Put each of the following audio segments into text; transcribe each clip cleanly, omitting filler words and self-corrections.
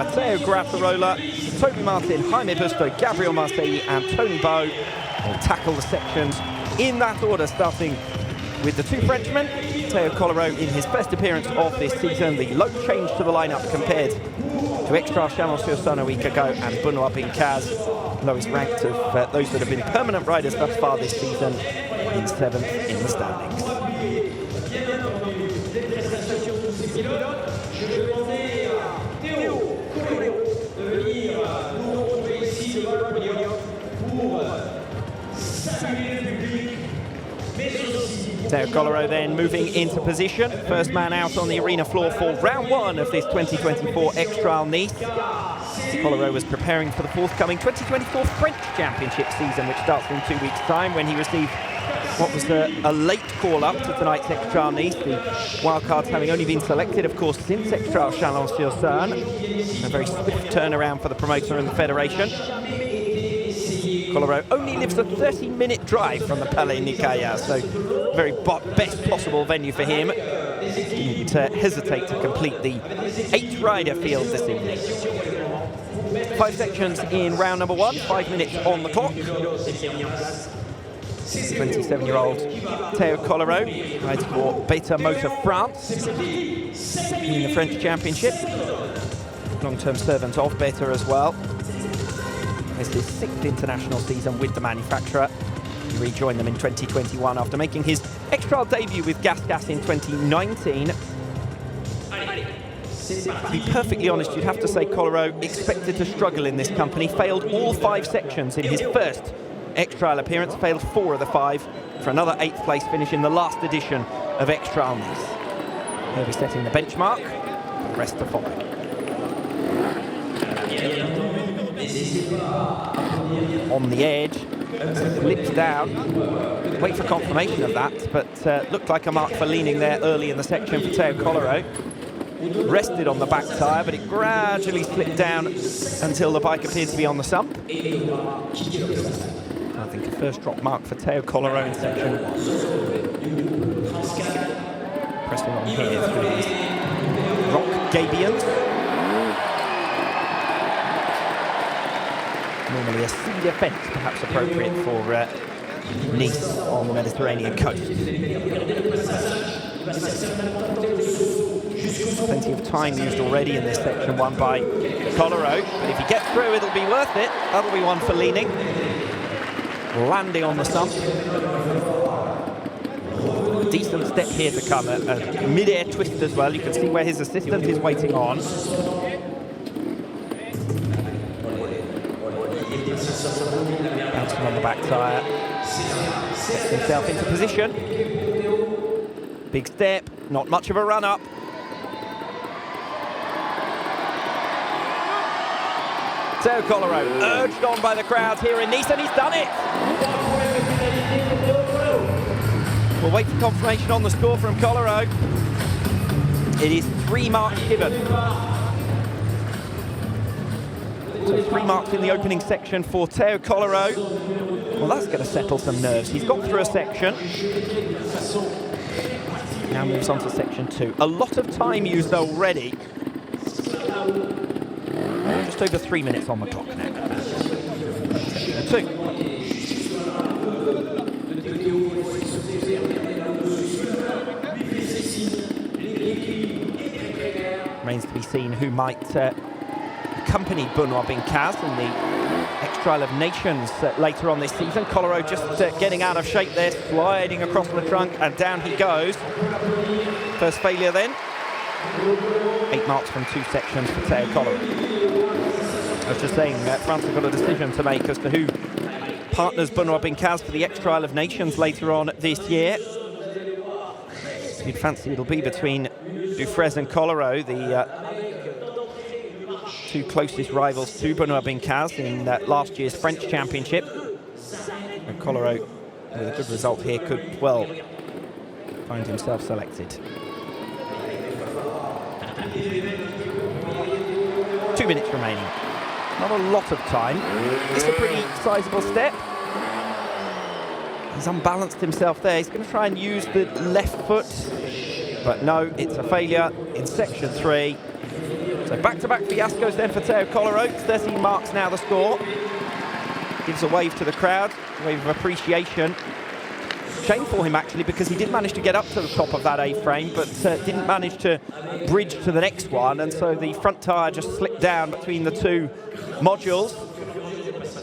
Matteo Grattarola, Toby Martin, Jaime Busto, Gabriel Marcelli and Tony Bow will tackle the sections in that order, starting with the two Frenchmen. Teo Colero in his first appearance of this season, the low change to the lineup compared to Extra Chalon-sur-Saône a week ago, and Benoît Bincaz, lowest ranked of those that have been permanent riders thus far this season, in 7th in the standings. Teo Colero then moving into position. First man out on the arena floor for round one of this 2024 Extra Nice. Colero was preparing for the forthcoming 2024 French Championship season, which starts in 2 weeks' time, when he received what was a late call-up to tonight's Extra Nice. The wildcards having only been selected, of course, since Extra Chalon-sur-Saône. A very swift turnaround for the promoter and the federation. Colero only lives a 30-minute drive from the Palais Nicaillard, so very best possible venue for him. Didn't hesitate to complete the 8-rider field this evening. 5 sections in round number 1, 5 minutes on the clock. 27-year-old Teo Colero rides for Beta Motor France in the French Championship. Long-term servant of Beta as well. It's his 6th international season with the manufacturer. He rejoined them in 2021 after making his Extra debut with Gas in 2019. To be perfectly honest, you'd have to say Colero expected to struggle in this company. Failed all 5 sections in his first Extra appearance, failed 4 of the 5 for another 8th place finish in the last edition of Extra Nice. He'll be setting the benchmark, the rest to follow. On the edge, slips down. Wait for confirmation of that, but looked like a mark for leaning there early in the section for Teo Colero. Rested on the back tyre, but it gradually slipped down until the bike appeared to be on the sump. I think a first drop mark for Teo Colero in section 1. Pressing on here through these rock gabions. Normally a sea defence, perhaps appropriate for Nice on the Mediterranean coast. Plenty of time used already in this section 1 by Colero, but if he gets through, it'll be worth it. That'll be one for leaning. Landing on the sump. A decent step here to come, a mid-air twist as well. You can see where his assistant is waiting on. Bouncing on the back tyre. Gets himself into position. Big step, not much of a run-up. Teo Colero urged on by the crowds here in Nice, and he's done it! We'll wait for confirmation on the score from Colero. It is 3 marks given. So 3 marks in the opening section for Teo Colero. Well, that's going to settle some nerves. He's got through a section. Now moves on to section 2. A lot of time used already. Just over 3 minutes on the clock now. Section 2. Remains to be seen who might accompany Benoît Bincaz in the Extra of Nations later on this season. Colero just getting out of shape there, sliding across the trunk, and down he goes. First failure then. 8 marks from 2 sections for Teo Colero. I was just saying, France have got a decision to make as to who partners Benoît Bincaz for the Extra of Nations later on this year. You'd fancy it'll be between Dufresne and Colero, the 2 closest rivals to Benoît Bincaz in last year's French Championship. And Colero, with a good result here, could well find himself selected. 2 minutes remaining. Not a lot of time. It's a pretty sizable step. He's unbalanced himself there. He's going to try and use the left foot, but no, it's a failure in section 3. So back-to-back fiascos then for Teo Kolarov. 13 marks now the score. Gives a wave to the crowd, a wave of appreciation. Shame for him actually, because he did manage to get up to the top of that A-frame, but didn't manage to bridge to the next one, and so the front tyre just slipped down between the two modules,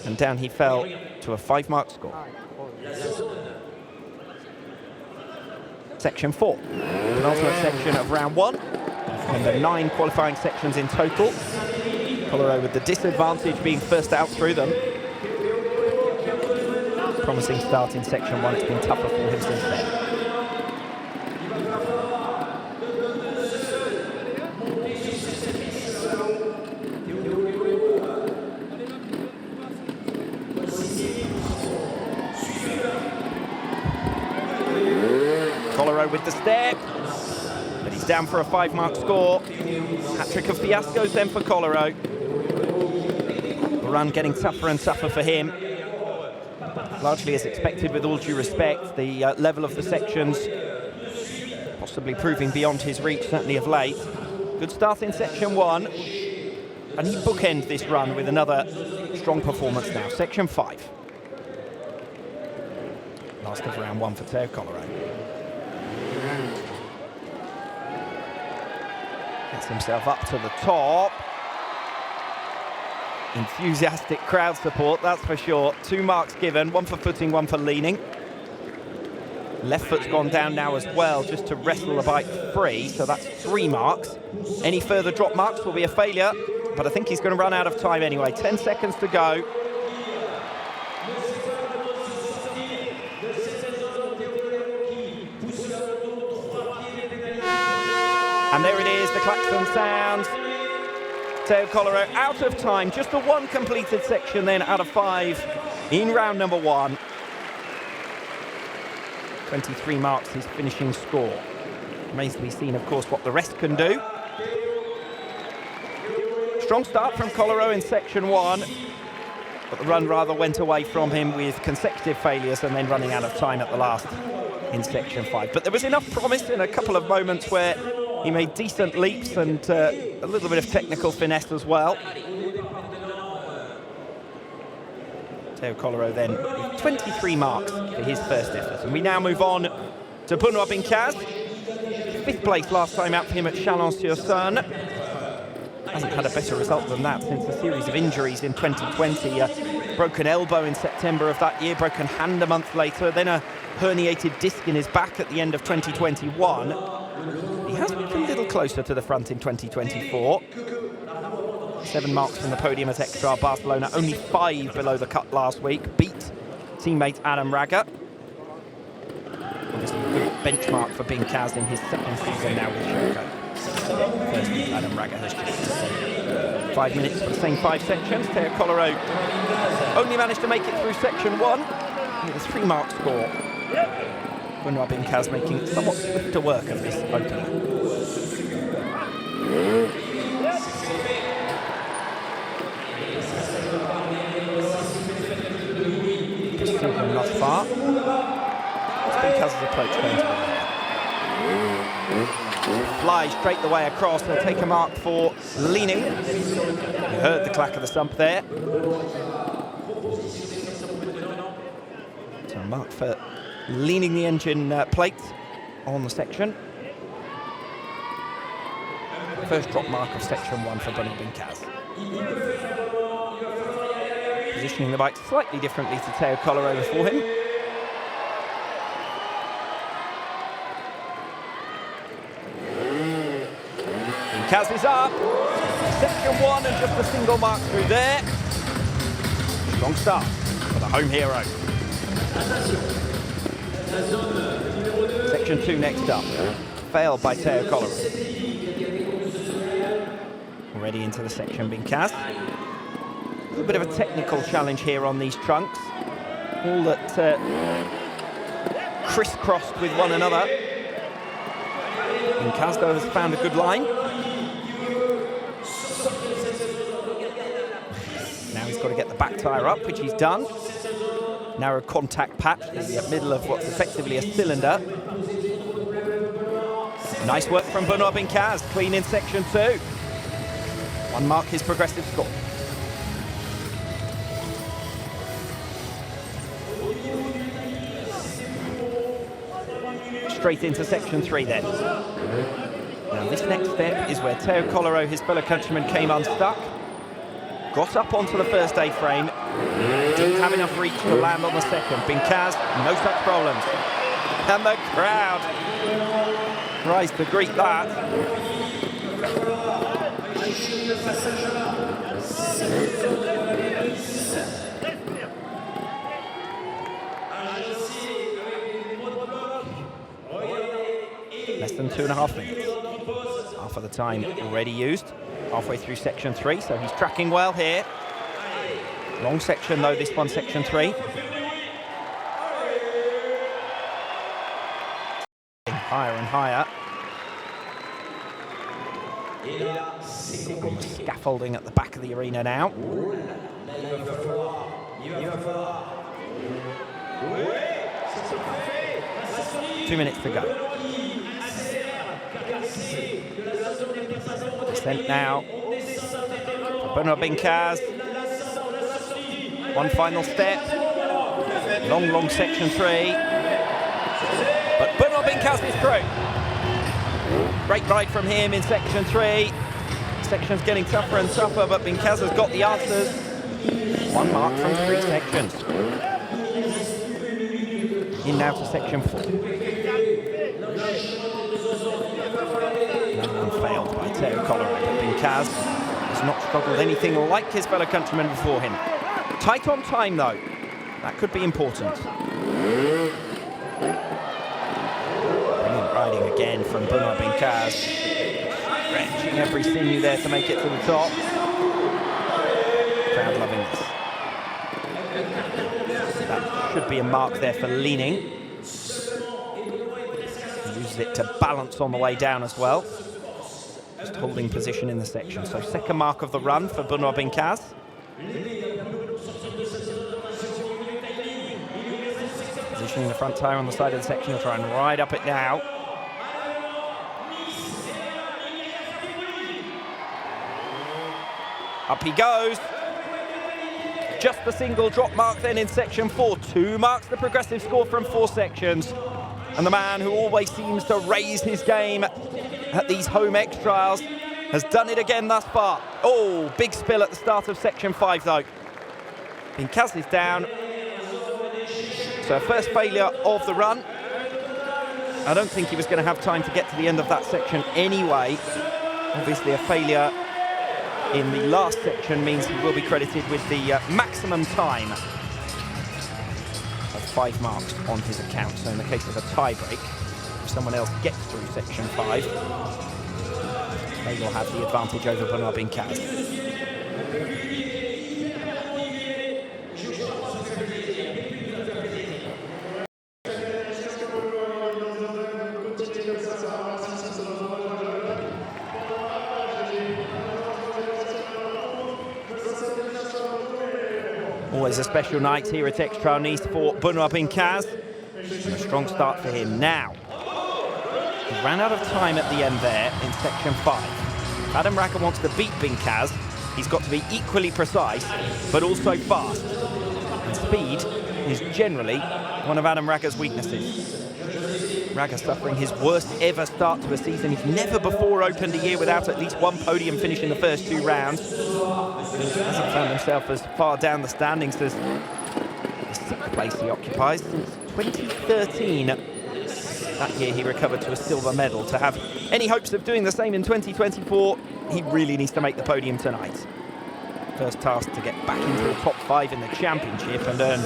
and down he fell to a 5-mark score. Section 4, penultimate section of round 1. Remember, 9 qualifying sections in total. Kolarov with the disadvantage being first out through them. Promising start in section 1. It's been tougher for him since then. Kolarov with the step, but he's down for a 5-mark score. Hat-trick of fiascos then for Kolarov. The run getting tougher and tougher for him. Largely as expected, with all due respect. The level of the sections possibly proving beyond his reach, certainly of late. Good start in section 1, and he bookends this run with another strong performance now. Section 5. Last of round 1 for Teo Kolarov. Gets himself up to the top. Enthusiastic crowd support, that's for sure. 2 marks given, 1 for footing, 1 for leaning. Left foot's gone down now as well, just to wrestle the bike free, so that's 3 marks. Any further drop marks will be a failure, but I think he's going to run out of time anyway. 10 seconds to go. And there it is, the klaxon sounds. Teo Kolarov out of time, just the 1 completed section then out of 5 in round number 1. 23 marks his finishing score. Remains to be seen, of course, what the rest can do. Strong start from Kolarov in section 1, but the run rather went away from him with consecutive failures and then running out of time at the last in section 5. But there was enough promise in a couple of moments where he made decent leaps and a little bit of technical finesse as well. Teo Kolarov then with 23 marks for his first effort. And we now move on to Benoit Bincaz. 5th place last time out for him at Chalon-sur-Saône. Hasn't had a better result than that since a series of injuries in 2020. A broken elbow in September of that year, broken hand a month later, then a herniated disc in his back at the end of 2021. He has moved a little closer to the front in 2024. 7 marks from the podium at Extra Barcelona, only 5 below the cut last week. Beat teammate Adam Raga. Obviously a good benchmark for Bincaz in his 2nd season now with Shoko. First Adam Raga has just 5 minutes for the same 5 sections. Teo Kolarov only managed to make it through section 1 with a 3-mark score. Benoit Bincaz making somewhat swifter work of this opener. Pursuing thus far. Bincaz's approach going to be fly straight the way across. He'll take a mark for leaning. You heard the clack of the stump there. So a mark for leaning the engine plate on the section. First drop mark of section 1 for Benoit Bincaz. Positioning the bike slightly differently to Teo Kolarov for him. Bincaz is up. Section 1 and just a single mark through there. Strong start for the home hero. Section 2 next up. Failed by Teo Kolarov. Already into the section, Bincaz. A little bit of a technical challenge here on these trunks. All that crisscrossed with one another. Bincaz, though, has found a good line. Now he's got to get the back tyre up, which he's done. Narrow contact patch in the middle of what's effectively a cylinder. Nice work from Benoit Bincaz, clean in section 2. 1 mark his progressive score. Straight into section 3 then. Now this next step is where Teo Kolarov, his fellow countryman, came unstuck. Got up onto the first A-frame. Didn't have enough reach to land on the second. Binkaz, no such problems. And the crowd tries to greet that. Less than 2.5 minutes. Half of the time already used. Halfway through section 3, so he's tracking well here. Long section though, this one, section 3. Higher and higher. On the scaffolding at the back of the arena now. 2 minutes to go. Descent now. Benoit Binkaz. One final step. Long, long section 3. But Benoit Binkaz is through. Great ride from him in section 3. Section's getting tougher and tougher, but Binkaz has got the answers. 1 mark from 3 sections. In now to section 4. Failed by Teo Kolarov, but Binkaz has not struggled anything like his fellow countrymen before him. Tight on time though, that could be important. Brilliant riding again from Benoit Binkaz. Stretching every sinew there to make it to the top. Crowd loving this. That should be a mark there for leaning. He uses it to balance on the way down as well. Just holding position in the section. So second mark of the run for Benoit Binkaz. Positioning the front tyre on the side of the section. He'll try and ride up it now. Up he goes. Just the single drop mark then in section 4. 2 marks the progressive score from 4 sections. And the man who always seems to raise his game at these home X trials has done it again thus far. Oh, big spill at the start of section 5 though. Binkaz is down. So first failure of the run. I don't think he was going to have time to get to the end of that section anyway. Obviously a failure in the last section means he will be credited with the maximum time of 5 marks on his account. So in the case of a tie-break, if someone else gets through section 5, they will have the advantage over Benoit Binkaz. Always a special night here at X-Trial Nice for Benoit Binkaz. And a strong start for him now. He ran out of time at the end there in section 5. If Adam Raga wants to beat Binkaz, he's got to be equally precise, but also fast. And speed is generally one of Adam Raga's weaknesses. Raga suffering his worst ever start to a season. He's never before opened a year without at least 1 podium finish in the first 2 rounds. He hasn't found himself as far down the standings as the 6th place he occupies since 2013. That year he recovered to a silver medal. To have any hopes of doing the same in 2024, he really needs to make the podium tonight. First task to get back into the top 5 in the championship and earn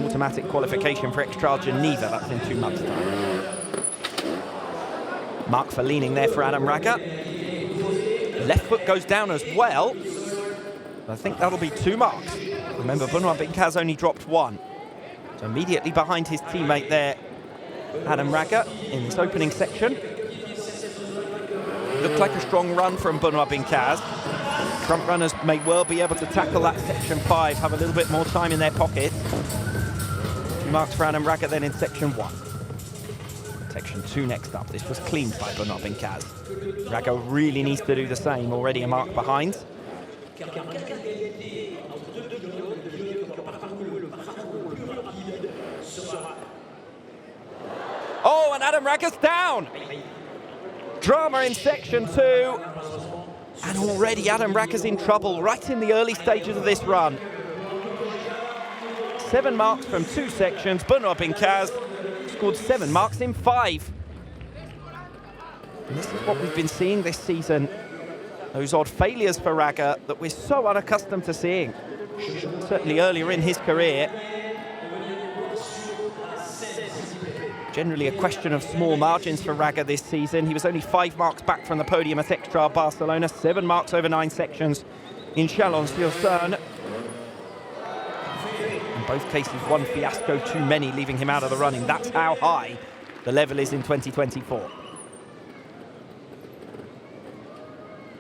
automatic qualification for X-Trial Geneva. That's in 2 months' time. Mark for leaning there for Adam Raga. Left foot goes down as well. I think that'll be 2 marks. Remember, Benoit Binkaz only dropped 1. So immediately behind his teammate there, Adam Raga, in this opening section. Looked like a strong run from Benoit Binkaz. Front runners may well be able to tackle that section 5, have a little bit more time in their pocket. 2 marks for Adam Raga then in section 1. Section 2 next up. This was cleaned by Benoit Bincaz. Raga really needs to do the same, already a mark behind. Oh, and Adam Raga's down! Drama in Section 2. And already Adam Raga's in trouble right in the early stages of this run. 7 marks from 2 sections. Benoit Bincaz scored 7 marks in 5. And this is what we've been seeing this season. Those odd failures for Raga that we're so unaccustomed to seeing. Certainly earlier in his career. Generally a question of small margins for Raga this season. He was only 5 marks back from the podium at Extra Barcelona, 7 marks over 9 sections in Chalon-sur-Saône. In both cases, one fiasco too many, leaving him out of the running. That's how high the level is in 2024.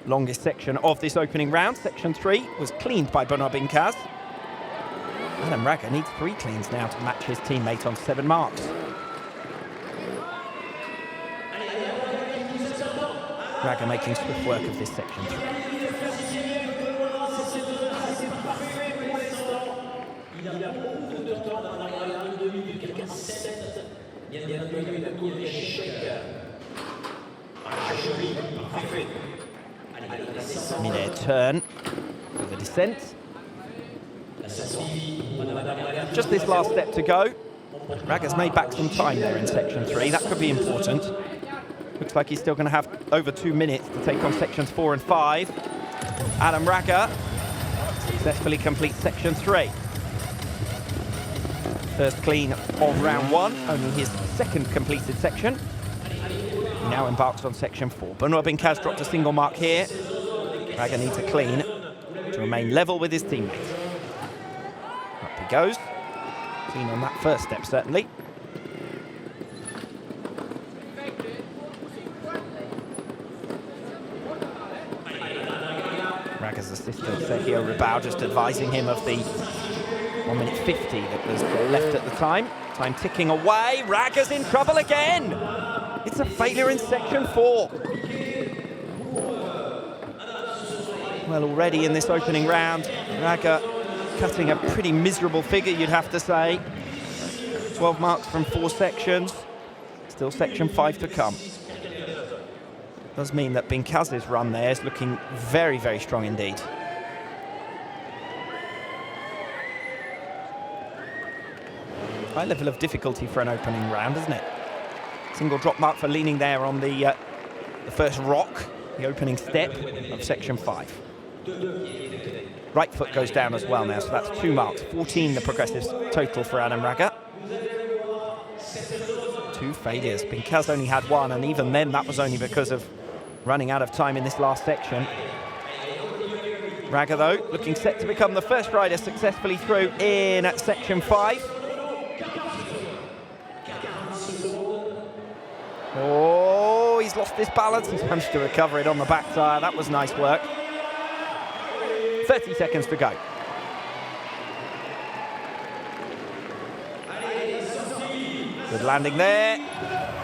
Longest section of this opening round, Section 3, was cleaned by Benoit Bincaz. Adam Raga needs 3 cleans now to match his teammate on 7 marks. Raga making swift work of this Section 3. Mid-air turn for the descent. Just this last step to go. Raga's made back some time there in Section 3. That could be important. Looks like he's still going to have over 2 minutes to take on Sections 4 and 5. Adam Raga successfully completes Section 3. First clean of round 1, only his 2nd completed section. He now embarks on Section 4. Benoit Bincaz dropped a single mark here. Raga needs a clean to remain level with his teammate. Up he goes. Clean on that first step, certainly. Raga's assistant, Sergio Ribau, just advising him of the 1 minute 50 that was left at the time. Time ticking away. Raga's in trouble again. It's a failure in Section 4. Well, already in this opening round, Raga cutting a pretty miserable figure, you'd have to say. 12 marks from 4 sections. Still Section 5 to come. Does mean that Bincaz's run there is looking very, very strong indeed. High level of difficulty for an opening round, isn't it? Single drop mark for leaning there on the first rock, the opening step of Section 5. Right foot goes down as well now, so that's 2 marks. 14 the progressives total for Adam Raga. 2 failures. Bincaz only had 1, and even then that was only because of running out of time in this last section. Raga, though, looking set to become the first rider successfully through in Section 5. Oh, he's lost his balance. He's managed to recover it on the back tyre. That was nice work. 30 seconds to go. Good landing there.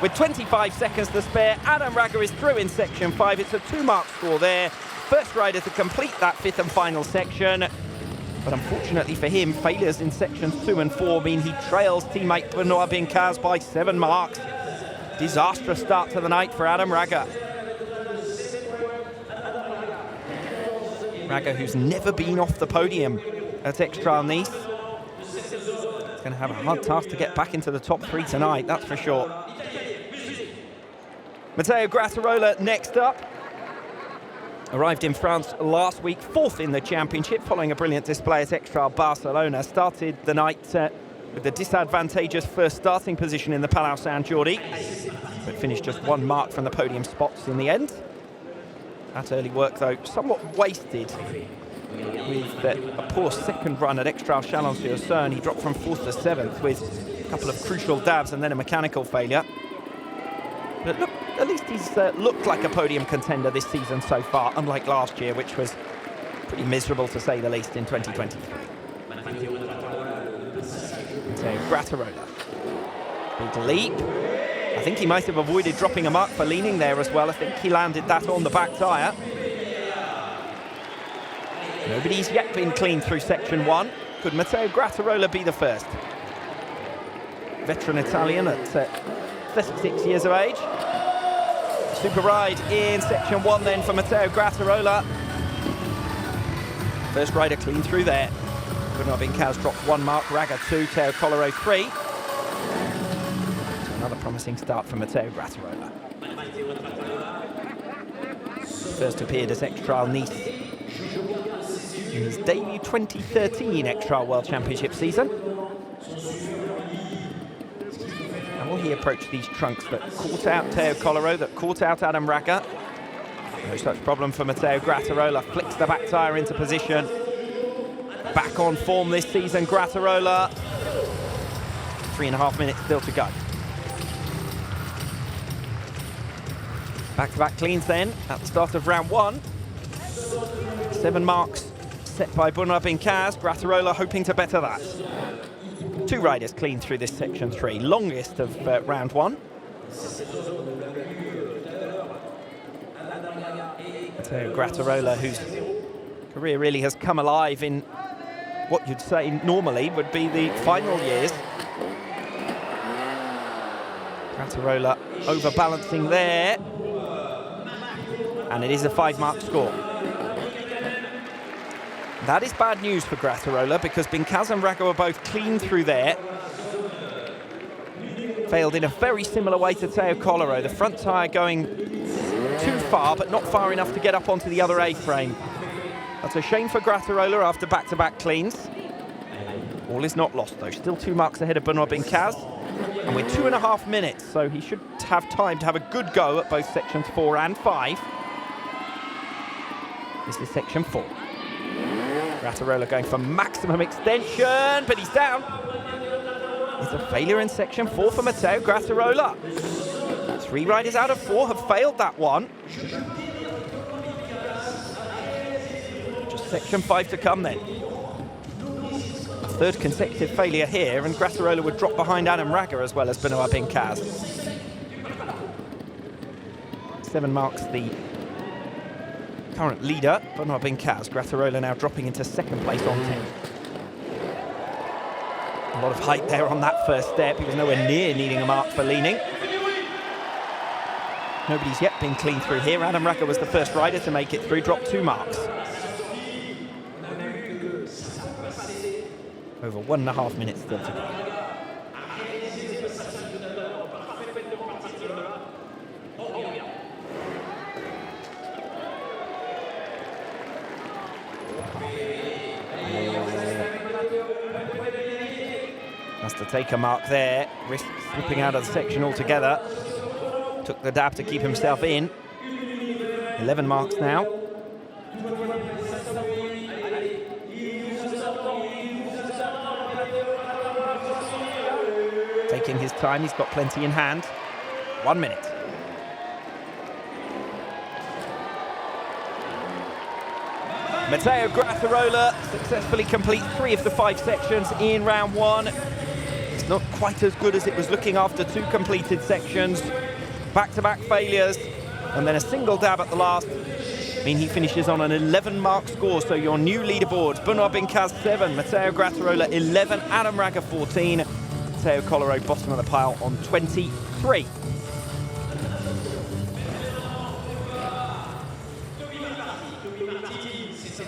With 25 seconds to spare, Adam Raga is through in Section 5. It's a 2-mark score there. First rider to complete that 5th and final section. But unfortunately for him, failures in Sections 2 and 4 mean he trails teammate Benoit Bincaz by 7 marks. Disastrous start to the night for Adam Raga. Raga, who's never been off the podium at Extra Nice. He's going to have a hard task to get back into the top 3 tonight, that's for sure. Matteo Grattarola next up. Arrived in France last week, 4th in the championship, following a brilliant display at Extra Barcelona. Started the night with a disadvantageous first starting position in the Palau Sant Jordi, but finished just 1 mark from the podium spots in the end. That early work, though, somewhat wasted with a poor second run at Extra Chalon-sur-Saône. He dropped from 4th to 7th with a couple of crucial dabs and then a mechanical failure. But look, at least he's looked like a podium contender this season so far, unlike last year, which was pretty miserable to say the least in 2023. So Grattarola. Big leap. I think he might have avoided dropping a mark for leaning there as well. I think he landed that on the back tyre. Nobody's yet been clean through section 1. Could Matteo Grattarola be the first? Veteran Italian at 36 years of age. Super ride in section 1 then for Matteo Grattarola. First rider clean through there. Benoit Bincaz dropped 1 mark, Raga 2, Teo Coloro 3. So another promising start for Matteo Grattarola. First appeared as X-Trial Nice in his debut 2013 X-Trial World Championship season. And will he approach these trunks that caught out Teo Coloro, that caught out Adam Raga? No such problem for Matteo Grattarola. Flicks the back tyre into position. Back on form this season, Grattarola. 3.5 minutes still to go. Back-to-back cleans then at the start of round 1. 7 marks set by Benoit Bincaz. Grattarola hoping to better that. 2 riders clean through this section 3, longest of round 1. So Grattarola, whose career really has come alive in what you'd say normally would be the final years. Grattarola overbalancing there. And it is a 5-mark score. That is bad news for Grattarola because Bincaz and Raga were both clean through there. Failed in a very similar way to Teo Coloro. The front tyre going too far, but not far enough to get up onto the other A-frame. That's a shame for Grattarola after back-to-back cleans. All is not lost, though. Still 2 marks ahead of Benoit Bincaz. And we're 2.5 minutes, so he should have time to have a good go at both sections 4 and 5. This is section 4. Grattarola going for maximum extension, but he's down. It's a failure in section 4 for Matteo Grattarola. 3 riders out of 4 have failed that one. Just section 5 to come then. A 3rd consecutive failure here, and Grattarola would drop behind Adam Raga as well as Benoit Bincaz. 7 marks the current leader, Benoit Bincaz. Grattarola now dropping into 2nd place on 10. A lot of height there on that first step. He was nowhere near needing a mark for leaning. Nobody's yet been clean through here. Adam Raga was the first rider to make it through, dropped 2 marks. Over 1.5 minutes still to go. Has to take a mark there, risks slipping out of the section altogether. Took the dab to keep himself in. 11 marks now. Taking his time, he's got plenty in hand. 1 minute. Matteo Grattarola successfully completes 3 of the 5 sections in round 1. It's not quite as good as it was looking after 2 completed sections. Back-to-back failures, and then a single dab at the last. I mean, he finishes on an 11-mark score, so your new leaderboard: Benoit Bincaz 7, Matteo Grattarola 11, Adam Raga 14, Teo Coloro bottom of the pile on 23.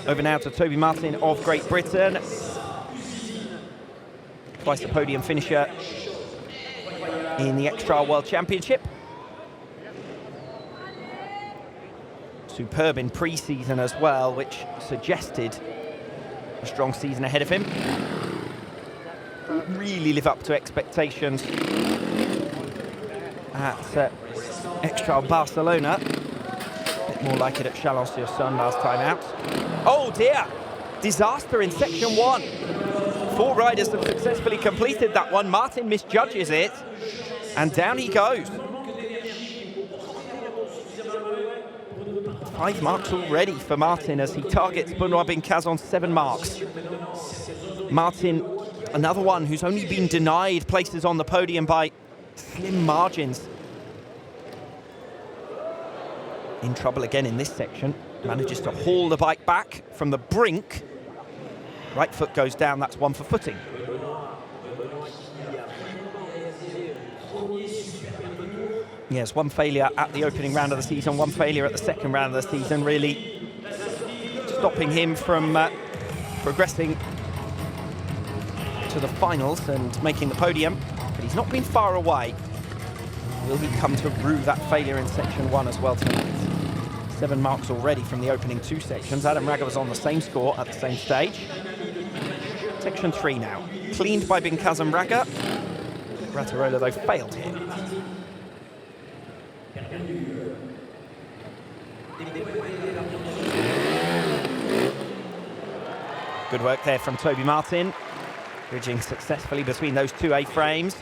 Over now to Toby Martin of Great Britain. Twice a podium finisher in the X-Trial World Championship. Superb in pre-season as well, which suggested a strong season ahead of him. Really live up to expectations at X-Trial Barcelona. A bit more like it at Chalon-sur-Saône last time out. Oh dear! Disaster in section 1. 4 riders have successfully completed that one. Martin misjudges it, and down he goes. 5 marks already for Martin as he targets Benoit Bincaz on 7 marks. Martin, another one who's only been denied places on the podium by slim margins. in trouble again in this section. Manages to haul the bike back from the brink. Right foot goes down, that's one for footing. Yes, one failure at the opening round of the season, one failure at the second round of the season, really stopping him from progressing to the finals and making the podium. But he's not been far away. Will he come to rue that failure in section 1 as well tonight? 7 marks already from the opening 2 sections. Adam Raga was on the same score at the same stage. Section 3 now. Cleaned by Bincaz and Raga. Grattarola, though, failed here. Good work there from Toby Martin, bridging successfully between those two A-frames.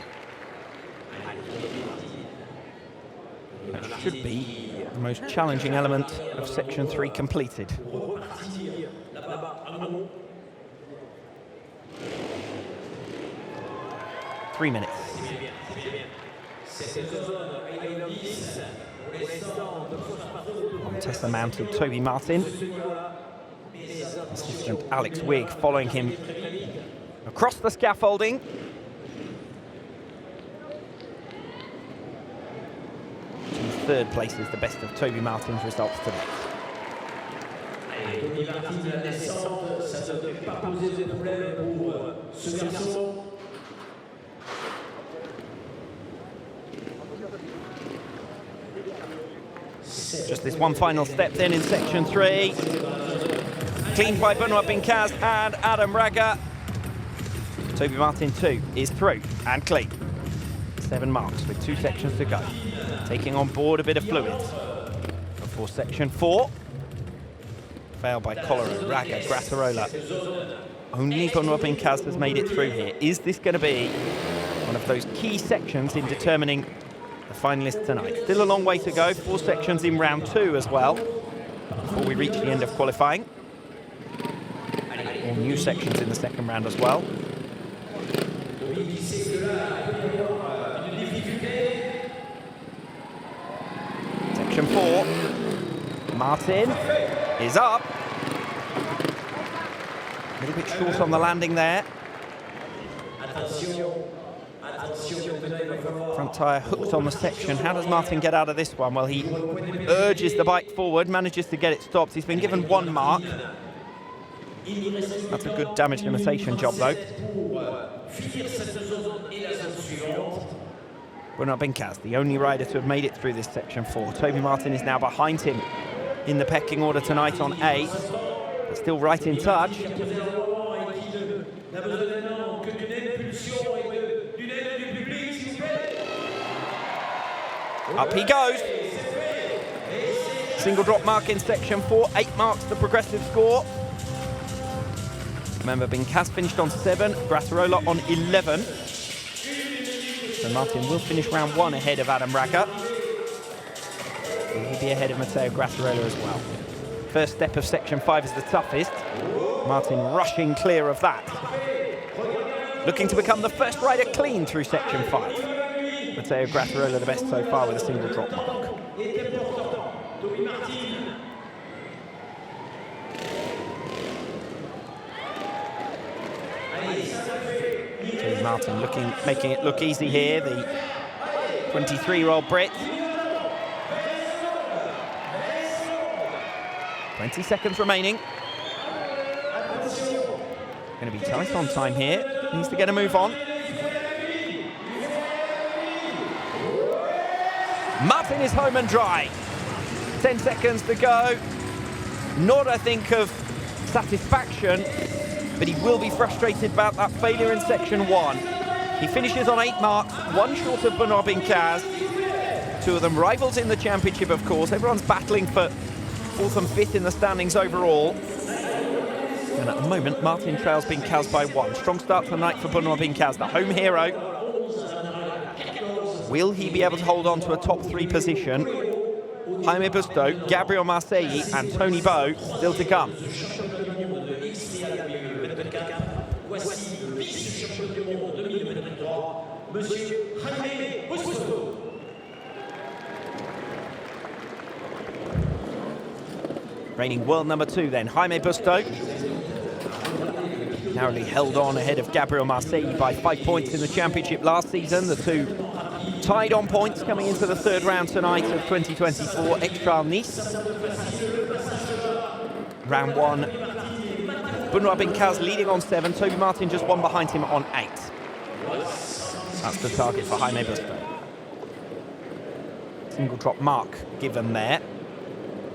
That should be the most challenging element of section 3 completed. Three minutes. On Tessa mounted Toby Martin. Assistant Alex Wigg following him across the scaffolding. Third place is the best of Toby Martin's results today. Just this one final step then in section 3. Cleaned by Benoit Bincaz and Adam Raga. Toby Martin 2 is through and clean. 7 marks with 2 sections to go. Taking on board a bit of fluid. Before section 4. Failed by Collero, Raga, Grattarola. Only Benoit Bincaz has made it through here. Is this going to be one of those key sections in determining the finalists tonight? Still a long way to go. 4 sections in round 2 as well, before we reach the end of qualifying. All new sections in the second round as well. Section 4. Martin is up. A little bit short on the landing there. Front tyre hooked on the section. How does Martin get out of this one? Well, he urges the bike forward, manages to get it stopped. He's been given 1 mark. That's a good damage limitation job, though. Benoit Bincaz, the only rider to have made it through this section 4. Toby Martin is now behind him in the pecking order tonight on 8, but still right in touch. Up he goes. Single drop mark in section 4, 8 marks the progressive score. Remember, Bincaz finished on 7, Grattarola on 11. So Martin will finish round 1 ahead of Adam Raga. He'll be ahead of Matteo Grattarola as well. First step of section 5 is the toughest. Martin rushing clear of that. Looking to become the first rider clean through section 5. Matteo Grattarola the best so far with a single drop mark. Toby Martin making it look easy here, the 23-year-old Brit. 20 seconds remaining. Going to be tight on time here. Needs to get a move on. Martin is home and dry. 10 seconds to go. Not, I think, of satisfaction, but he will be frustrated about that failure in section 1. He finishes on 8 marks, 1 short of Benoit Bincaz. 2 of them rivals in the championship, of course. Everyone's battling for 4th and 5th in the standings overall. And at the moment, Martin trails Bincaz by 1. Strong start tonight for Benoit Bincaz, the home hero. Will he be able to hold on to a top 3 position? Jaime Busto, Gabriel Marseille and Tony Bowe still to come. Reigning world number 2 then, Jaime Busto. Narrowly held on ahead of Gabriel Marseille by 5 points in the championship last season. The two tied on points coming into the third round tonight of 2024 Extra Nice. Round 1, Benoit Bincaz leading on 7, Toby Martin just 1 behind him on 8. That's the target for Jaime Busto. Single drop mark given there.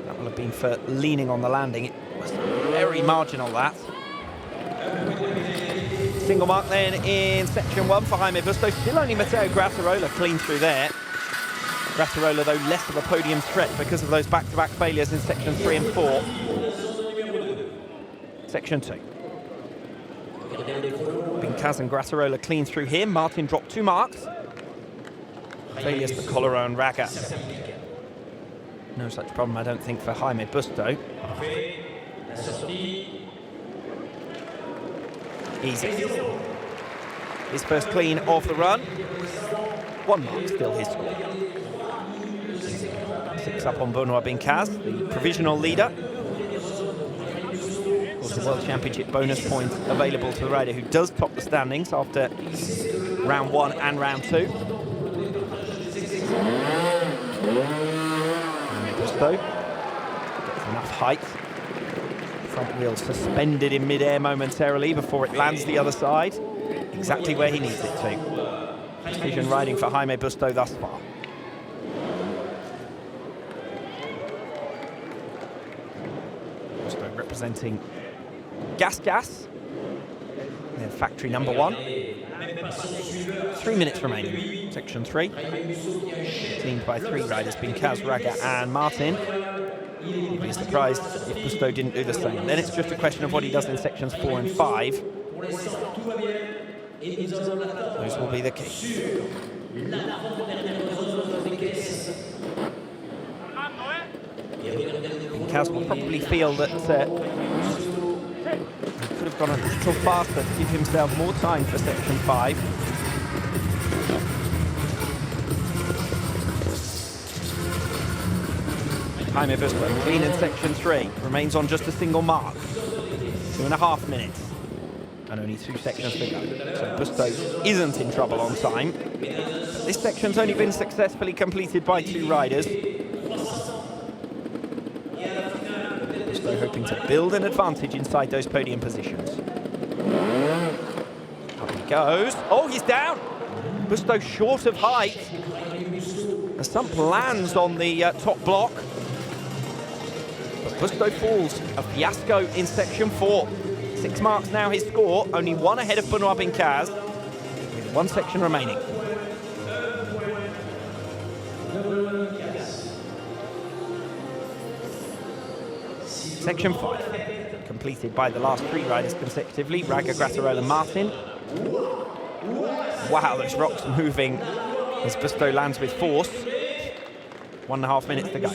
That will have been for leaning on the landing. It was very marginal, that. Single mark then in section 1 for Jaime Busto. Still only Matteo Grattarola clean through there. Grattarola, though, less of a podium threat because of those back-to-back failures in section 3 and 4. Section 2. Bincaz and Grattarola clean through here. Martin dropped 2 marks. Failures for Collero and Raga. No such problem, I don't think, for Jaime Busto. Easy. His first clean of the run. 1 mark, still his score. 6 up on Benoit Bincaz, the provisional leader. Of course, the World Championship bonus point available to the rider who does top the standings after round 1 and round 2. Busto gets enough height. Front wheel suspended in mid-air momentarily before it lands the other side. Exactly where he needs it to. Precision riding for Jaime Busto thus far. Busto representing Gas, their factory number 1. 3 minutes remaining, section 3. Cleaned by 3 riders, Bincaz, Raga and Martin. You'd be surprised if Busto didn't do the same. Then it's just a question of what he does in sections 4 and 5. Those will be the key. Bincaz will probably feel that he could have gone a little faster to give himself more time for section 5. Jaime Busto clean in section 3, remains on just a single mark. 2.5 minutes, and only 2 sections to go. So Busto isn't in trouble on time. But this section's only been successfully completed by 2 riders. Busto hoping to build an advantage inside those podium positions. Up he goes. Oh, he's down! Busto short of height. The sump lands on the top block. Busto falls, a fiasco in section 4. 6 marks now his score, only 1 ahead of Benoit Bincaz, with 1 section remaining. Section 5, completed by the last 3 riders consecutively, Raga, Grattarola, Martin. Wow, those rocks moving as Busto lands with force. 1.5 minutes to go.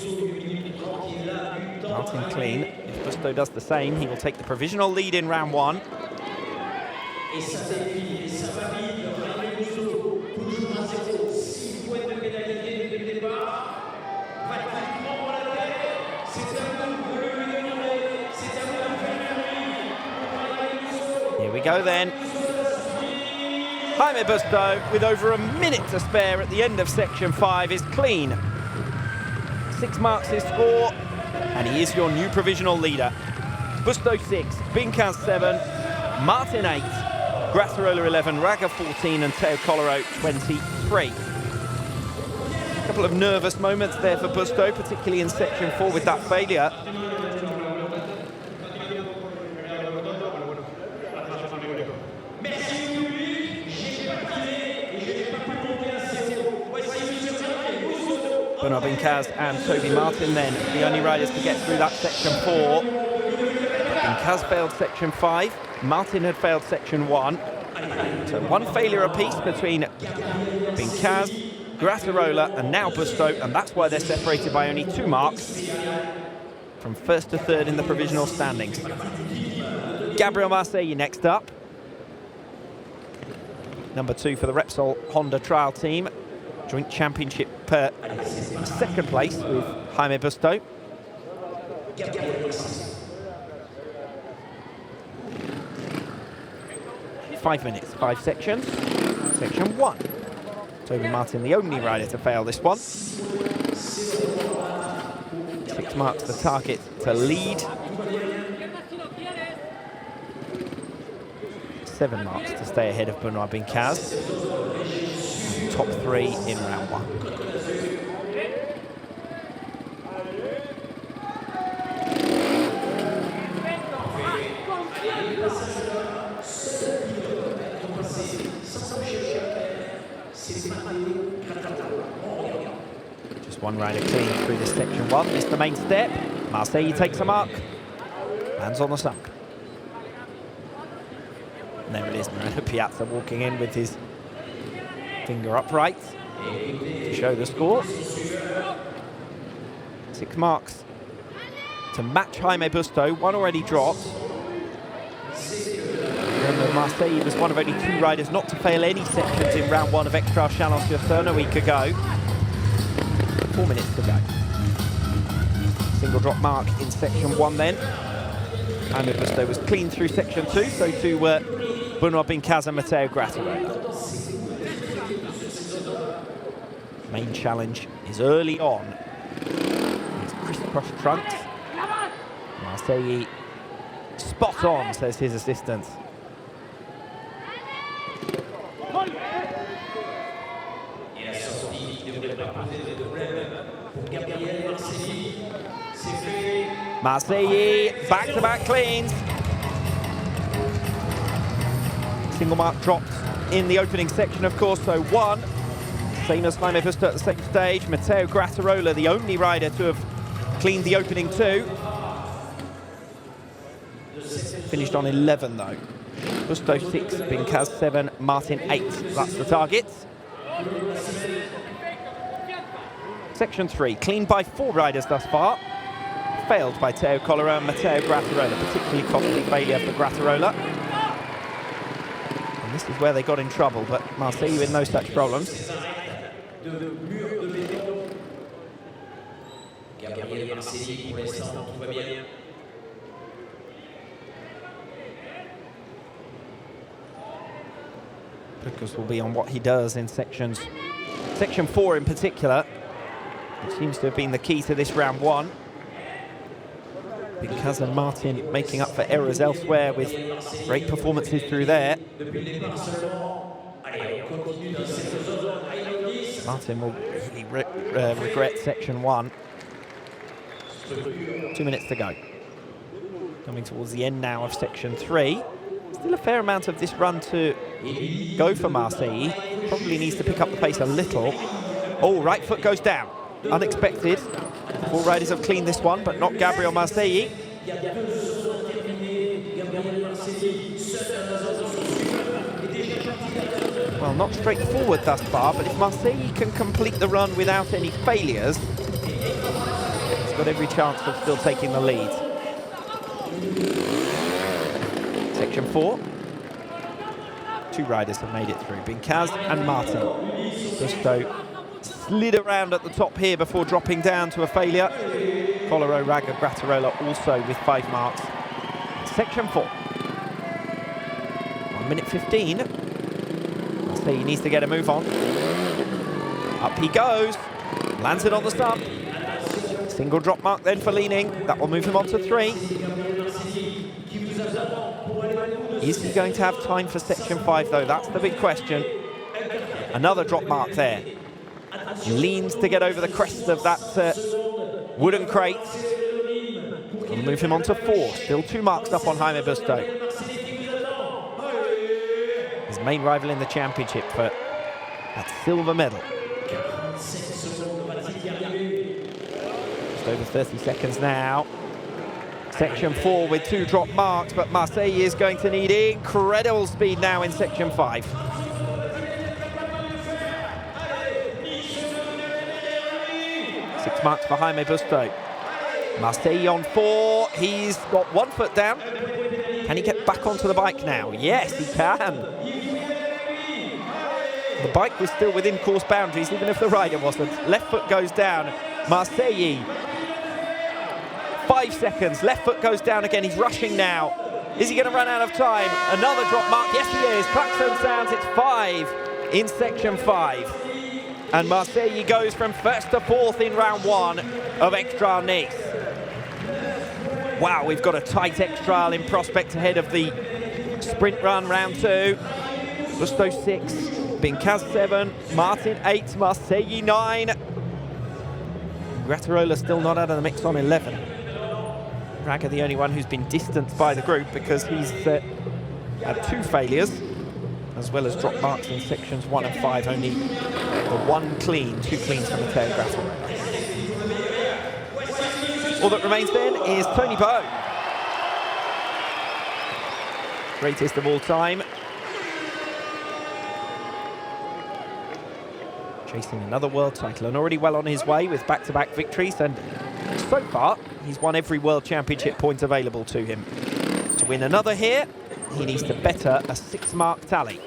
Martin clean. If Busto does the same, he will take the provisional lead in round 1. Here we go then. Jaime Busto, with over a minute to spare at the end of section 5, is clean. 6 marks his score, and he is your new provisional leader. Busto 6, Bincaz 7, Martin 8, Grattarola 11, Raga 14 and Teo Collero 23. A couple of nervous moments there for Busto, particularly in section 4 with that failure. Benoit Bincaz and Toby Martin then, the only riders to get through that section 4. Bincaz failed section 5, Martin had failed section 1. So 1 failure apiece between Bincaz, Grattarola and now Busto, and that's why they're separated by only 2 marks from 1st to 3rd in the provisional standings. Gabriel Marseille next up. Number 2 for the Repsol Honda trial team. Joint championship 2nd place with Jaime Busto. 5 minutes, 5 sections. Section 1. Toby Martin, the only rider to fail this one. 6 marks the target to lead. 7 marks to stay ahead of Benoit Bincaz. Top 3 in round 1. Just one rider clean through this section 1. Missed the main step. Marseille takes a mark. Lands on the stump. And there it is, Moreno Piazza walking in with his finger upright to show the score. 6 marks to match Jaime Busto, 1 already dropped. Remember, Marseille was one of only 2 riders not to fail any sections in round 1 of Extra Chalon-sur-Saône a week ago. 4 minutes to go. Single drop mark in section 1 then. Jaime Busto was clean through section 2, so too were Benoit Bincaz and Matteo Grattero. Main challenge is early on. These crisscross trunks. Marseille spot on, says his assistant. Marseille, back-to-back cleans. Single mark dropped in the opening section, of course, so 1. Same as Jaime Busto at the same stage. Matteo Grattarola, the only rider to have cleaned the opening 2. Finished on 11, though. Busto 6, Bincaz 7, Martin 8. That's the target. Section 3, cleaned by 4 riders thus far. Failed by Teo Collera and Matteo Grattarola, particularly costly failure for Grattarola. And this is where they got in trouble, but Marseille with no such problems. Focus will be on what he does in section 4 in particular, which seems to have been the key to this round 1. Bincaz and Martin making up for errors elsewhere with great performances through there. Martin will really regret section 1. 2 minutes to go. Coming towards the end now of section 3. Still a fair amount of this run to go for Marseille. Probably needs to pick up the pace a little. Oh, right foot goes down. Unexpected. 4 riders have cleaned this one, but not Gabriel Marseille. Well, not straightforward thus far, but if Marseille can complete the run without any failures, he's got every chance of still taking the lead. Section 4. 2 riders have made it through, Bincaz and Martin. Busto slid around at the top here before dropping down to a failure. Collero, Raga, Grattarola also with 5 marks. Section 4. 1 minute 15. Marseille needs to get a move on. Up he goes. Lands it on the stump. Single drop mark then for leaning. That will move him on to 3. Is he going to have time for section 5 though? That's the big question. Another drop mark there. Leans to get over the crest of that wooden crate. Will move him on to 4. Still 2 marks up on Jaime Busto. His main rival in the championship for that silver medal. Just over 30 seconds now. Section 4 with 2 drop marks, but Marseille is going to need incredible speed now in section 5. Six marks for Jaime Busto. Marseille on 4. He's got 1 foot down. Can he get back onto the bike now? Yes, he can. The bike was still within course boundaries, even if the rider wasn't. Left foot goes down. Marseille 5 seconds. Left foot goes down again. He's rushing now. Is he going to run out of time? Another drop mark. Yes, he is. Klaxon sounds. It's 5 in section 5. And Marseille goes from 1st to 4th in round 1 of Extra-Nice. Wow, we've got a tight extra in prospect ahead of the sprint run, round 2. Busto 6, Bincaz 7, Martin 8, Marseille 9. Grattarola still not out of the mix on 11. Braga the only one who's been distanced by the group because he's had 2 failures, as well as drop marks in sections 1 and 5. Only the 1 clean, 2 cleans from Matteo Grattarola. All that remains then is Tony Bowe. Greatest of all time. Chasing another world title and already well on his way with back-to-back victories, and so far he's won every world championship point available to him. To win another here, he needs to better a 6-mark tally.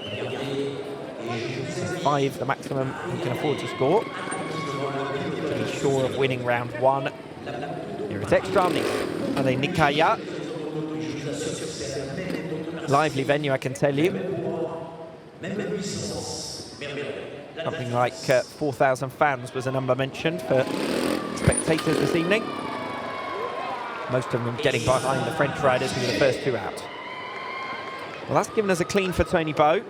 5 the maximum he can afford to score to be sure of winning round 1. Here at Extra-Nice, Ade Nikaya. Lively venue, I can tell you. Something like 4,000 fans was a number mentioned for spectators this evening. Most of them getting behind the French riders who were the first 2 out. Well, that's given us a clean for Tony Bowe.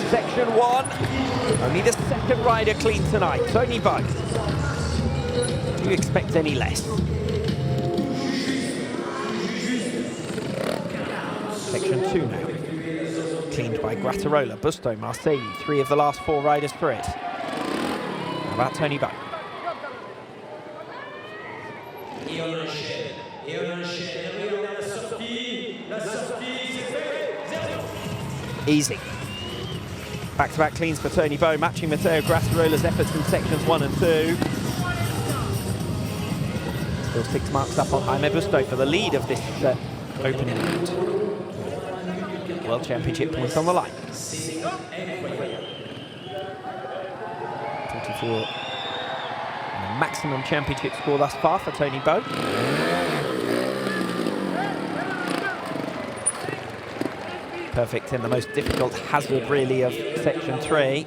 Section 1, only the 2nd rider clean tonight, Tony Bowe. Do you expect any less? Section 2 now, cleaned by Grattarola, Busto, Marseille, 3 of the last 4 riders for it. How about Tony Bowe? Easy. Back-to-back cleans for Tony Bowe, matching Matteo Grattarola's efforts in sections 1 and 2. Still 6 marks up on Jaime Busto for the lead of this opening round. World Championship points on the line. 24. And a maximum championship score thus far for Tony Bowe. Perfect in the most difficult hazard, really, of section 3.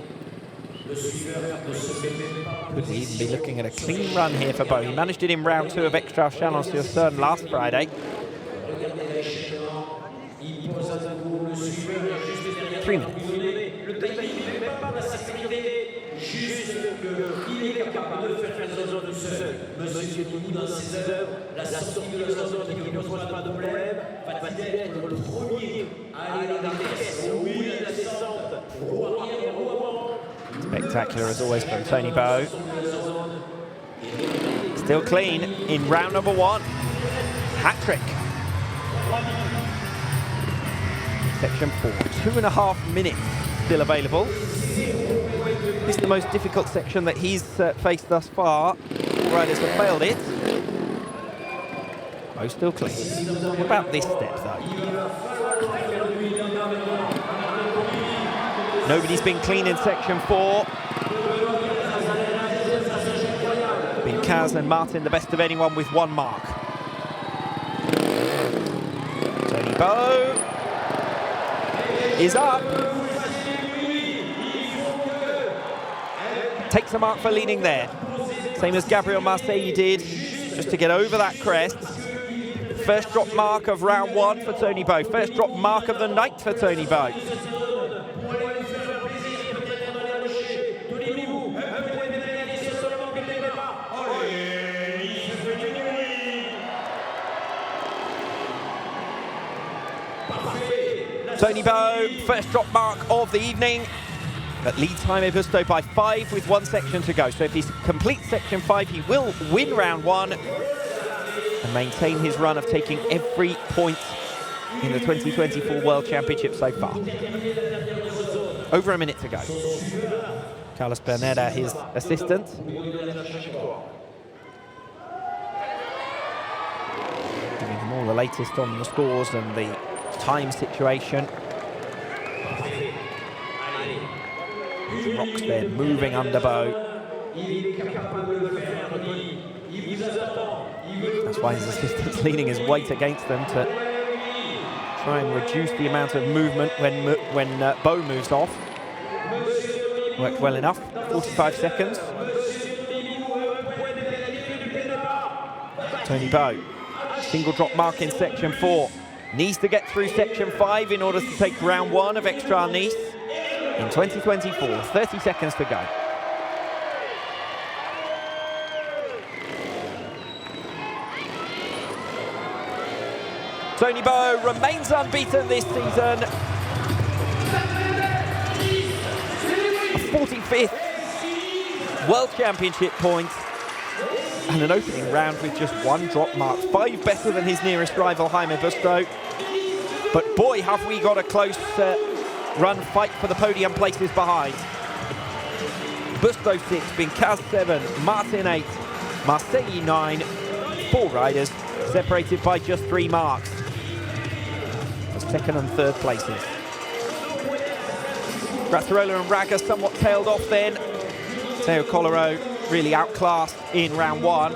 Could we even be looking at a clean run here for Bowe? He managed it in round 2 of Extra Chalon-sur-Saône last Friday. 3 minutes. Spectacular as always from Tony Bowe. Still clean in round number 1. Hat-trick. Section 4, 2.5 minutes still available. This is the most difficult section that he's faced thus far. All riders have failed it. Bowe still clean. What about this step though? Nobody's been clean in section 4. Bincaz and Martin the best of anyone with 1 mark. Tony Bowe is up. Takes a mark for leading there. Same as Gabriel Marseille did, just to get over that crest. First drop mark of round 1 for Tony Bowe. First drop mark of the night for Tony Bowe. Tony Bowe, first drop mark of the evening. That leads Jaime Busto by 5 with 1 section to go. So if he completes section 5, he will win round 1 and maintain his run of taking every point in the 2024 World Championship so far. Over a minute to go. Carlos Berneda, his assistant. Giving him all the latest on the scores and the time situation. Rocks then moving under Beau. That's why his assistant's leaning his weight against them to try and reduce the amount of movement when Beau moves off. Worked well enough, 45 seconds. Tony Beau, single drop mark in section 4. Needs to get through section 5 in order to take round 1 of Extra-Nice in 2024. 30 seconds to go. Tony Beau remains unbeaten this season. A 45th World Championship point. And an opening round with just 1 drop mark. 5 better than his nearest rival, Jaime Busto. But boy, have we got a close run fight for the podium places behind. Busto 6, Bincaz 7, Martin 8, Marseille 9. 4 riders separated by just 3 marks. The second and third places. Grazzarola and Raga somewhat tailed off then. Teo Coloro really outclassed in round 1.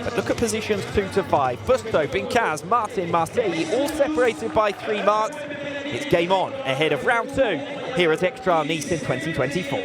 But look at positions 2 to 5. Busto, Bincaz, Martin, Marseille, all separated by 3 marks. It's game on ahead of round 2 here at Extra-Nice in 2024.